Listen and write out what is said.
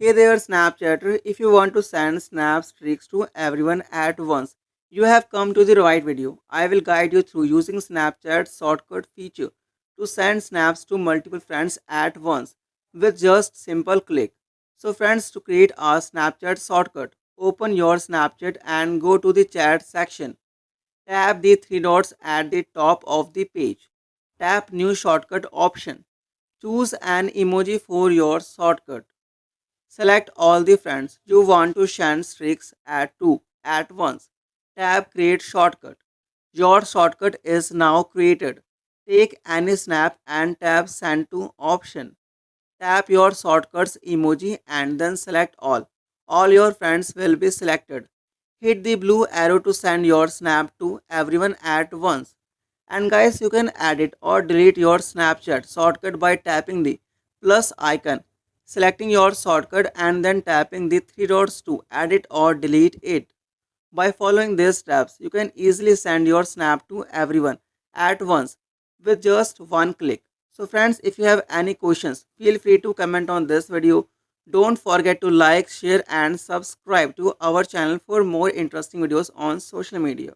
Hey there, Snapchatter. If you want to send snap streaks to everyone at once, you have come to the right video. I will guide you through using Snapchat's shortcut feature to send snaps to multiple friends at once with just simple click. So friends, to create a Snapchat shortcut, open your Snapchat and go to the chat section. Tap the three dots at the top of the page. Tap new shortcut option. Choose an emoji for your shortcut. Select all the friends you want to send streaks to at once. Tap Create Shortcut. Your shortcut is now created. Take any snap and tap Send to option. Tap your shortcuts emoji and then select all. All your friends will be selected. Hit the blue arrow to send your snap to everyone at once. And guys, you can edit or delete your Snapchat shortcut by tapping the plus icon, selecting your shortcut and then tapping the three dots to edit or delete it. By following these steps, you can easily send your snap to everyone at once with just one click. So friends, if you have any questions, feel free to comment on this video. Don't forget to like, share and subscribe to our channel for more interesting videos on social media.